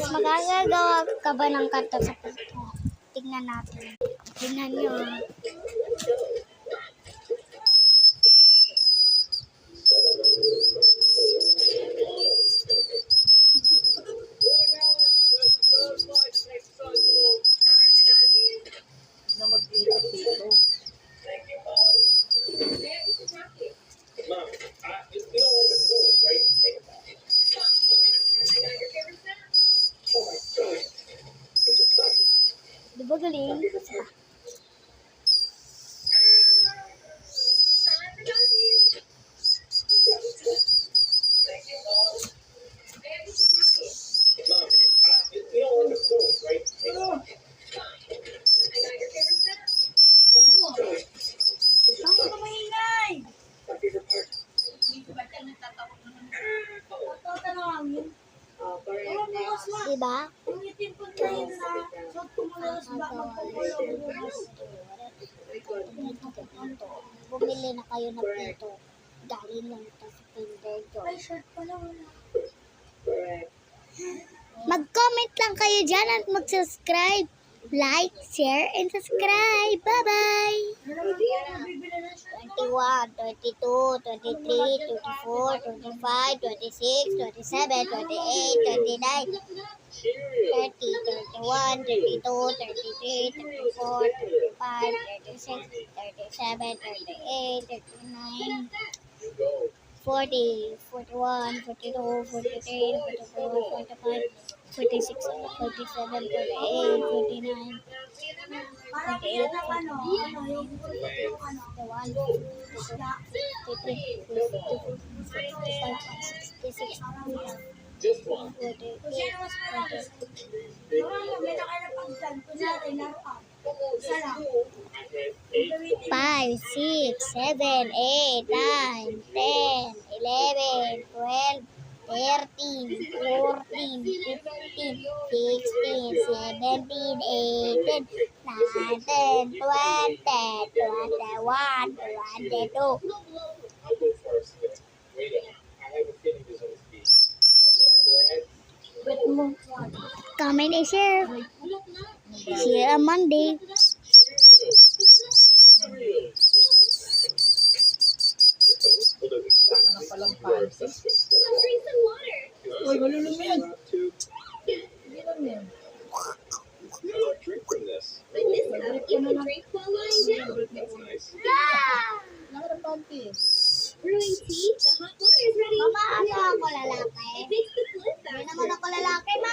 Guys, magagagawa ka ba ng kanto sa pinto? Tingnan natin. Tingnan nyo. Di ba galing? Diba? Bumili na kayo ng pinto. Galing lang ito sa Kinder Joy. Mag-comment lang kayo dyan at mag-subscribe. Like, share, and subscribe. Bye-bye! 21, 22, 23, 24, 25, 26, 27, 28, 29, 30, 31, 32, 33, 34, 35, 36, 37, 38, 39, 40, 41, 42, 43, 44, 45, 46, 47, 48, 49, 48, Just one. 5, 6, 7, 8, 9, 10, 11, 12, 13, 14, 15, 16, 17, 18, 19, 20, 21, 22. I'll go first. Wait I have a feeling there's always be. Go ahead. Comment and share. See you on Monday. Uy, malulong yan. Drink from this. Like this cup, you can drink while lying down. That's nice. Nakarapanti. Brewing tea, the